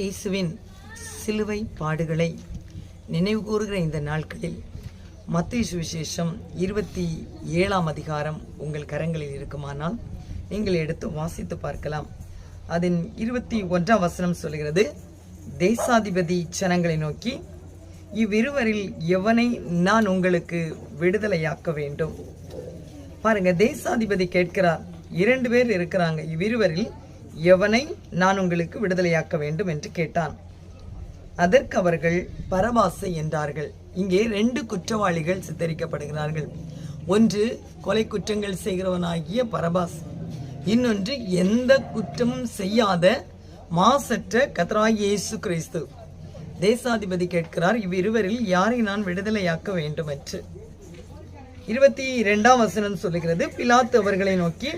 இயேசுவின் சிலுவை பாடுகளை நினைவு கூறுகிற இந்த நாட்களில் மத்தேயு சுவிசேஷம் 27ஆம் அதிகாரம் உங்கள் கரங்களில் இருக்குமானால் நீங்கள் எடுத்து வாசித்து பார்க்கலாம். அதன் 21ஆம் வசனம் சொல்கிறது, தேசாதிபதி ஜனங்களை நோக்கி, இவ்விருவரில் எவனை நான் உங்களுக்கு விடுதலையாக்க வேண்டும்? பாருங்க, தேசாதிபதி கேட்கிறார். 2 பேர் இருக்கிறாங்க. இவ்விருவரில் எவனை நான் உங்களுக்கு விடுதலையாக்க வேண்டும் என்று கேட்டான். அதற்கு அவர்கள் பரபாசை என்றார்கள். இங்கே 2 குற்றவாளிகள் சித்தரிக்கப்படுகிறார்கள். ஒன்று கொலை குற்றங்கள் செய்கிறவனாகிய பரபாஸ், இன்னொன்று எந்த குற்றமும் செய்யாத மாசற்ற கர்த்தராகிய இயேசு கிறிஸ்து. தேசாதிபதி கேட்கிறார், இவ்விருவரில் யாரை நான் விடுதலையாக்க வேண்டும் என்று. 22ஆம் வசனம் சொல்லுகிறது, பிலாத்து அவர்களை நோக்கி,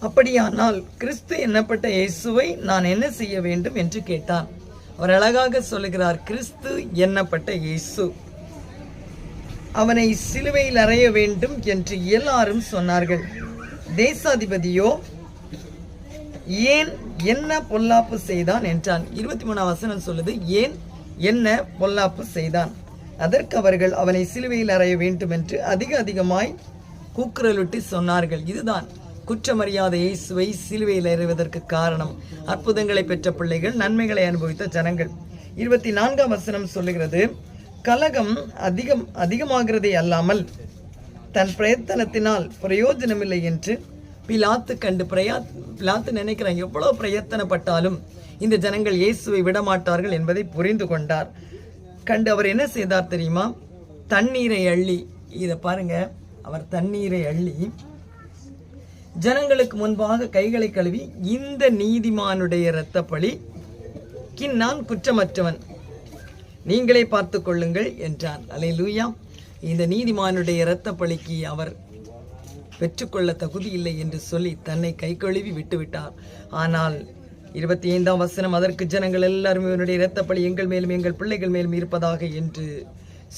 அப்படியானால் கிறிஸ்து என்னப்பட்ட இயேசுவை நான் என்ன செய்ய வேண்டும் என்று கேட்டான். அவர் அழகாக சொல்லுகிறார், கிறிஸ்து என்னப்பட்ட இயேசு, அவனை சிலுவையில் அறைய வேண்டும் என்று எல்லாரும் சொன்னார்கள். தேசாதிபதியோ, ஏன் என்ன பொல்லாப்பு செய்தான் என்றான். 23ஆம் வசனம் சொல்லுது, ஏன் என்ன பொல்லாப்பு செய்தான்? அதற்கு அவர்கள் அவனை சிலுவையில் அறைய வேண்டும் என்று அதிகமாய் கூக்குரலிட்டு சொன்னார்கள். இதுதான் குற்றமறியாத இயேசுவை சிலுவையில் அறைவதற்கு காரணம். அற்புதங்களை பெற்ற பிள்ளைகள், நன்மைகளை அனுபவித்த ஜனங்கள். 24ஆம் வசனம் சொல்லுகிறது, கலகம் அதிகமாகிறதே அல்லாமல் தன் பிரயத்தனத்தினால் பிரயோஜனமில்லை என்று பிலாத்து கண்டு பிலாத்து நினைக்கிறாங்க, எவ்வளவு பிரயத்தனப்பட்டாலும் இந்த ஜனங்கள் இயேசுவை விடமாட்டார்கள் என்பதை புரிந்து கொண்டார். கண்டு அவர் என்ன செய்தார் தெரியுமா? தண்ணீரை அள்ளி, இதை பாருங்க, அவர் தண்ணீரை அள்ளி ஜனங்களுக்கு முன்பாக கைகளை கழுவி, இந்த நீதிமானுடைய இரத்த பழிக்கு நான் குற்றமற்றவன், நீங்களே பார்த்து கொள்ளுங்கள் என்றான். அல்லேலூயா. இந்த நீதிமானுடைய இரத்த பழிக்கு அவர் பெற்றுக்கொள்ள தகுதி இல்லை என்று சொல்லி தன்னை கை கழுவி விட்டுவிட்டார். ஆனால் 25ஆம் வசனம், அதற்கு ஜனங்கள் எல்லாரும் இவனுடைய இரத்தப்பழி எங்கள் மேலும் எங்கள் பிள்ளைகள் மேலும் இருப்பதாக என்று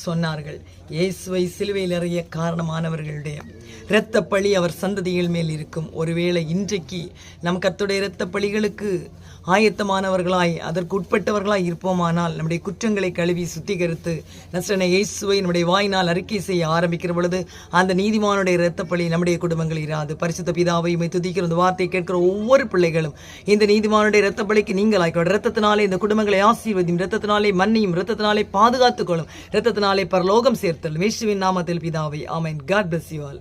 சொன்னார்கள். இயேசுவை சிலுவையில் அறைய காரணமானவர்களுடைய இரத்தப்பழி அவர் சந்ததிகள் மேல் இருக்கும். ஒருவேளை இன்றைக்கு நம் கர்த்தருடைய இரத்தப்பழிகளுக்கு ஆயத்தமானவர்களாய், அதற்கு உட்பட்டவர்களாய் இருப்போமானால், நம்முடைய குற்றங்களை கழுவி சுத்திகரித்து நசரேயனாகிய இயேசுவை நம்முடைய வாயினால் அறிக்கை செய்ய ஆரம்பிக்கிற பொழுது அந்த நீதிமானுடைய இரத்தப்பழி நம்முடைய குடும்பங்கள் இராது. பரிசுத்த பிதாவை உம்மை துதிக்கிற இந்த வார்த்தையை கேட்கிற ஒவ்வொரு பிள்ளைகளும் இந்த நீதிமானுடைய இரத்தப்பழிக்கு நீங்களாய் இரத்தத்தினாலே இந்த குடும்பங்களை ஆசீர்வதியும், இரத்தத்தினாலே மன்னியும், இரத்தத்தினாலே பாதுகாத்துக் கொள்ளும், இரத்தத்தினாலே பரலோகம் சேர்த்தல். இயேசுவின் நாமத்தில் பிதாவை, ஆமென். God bless you all.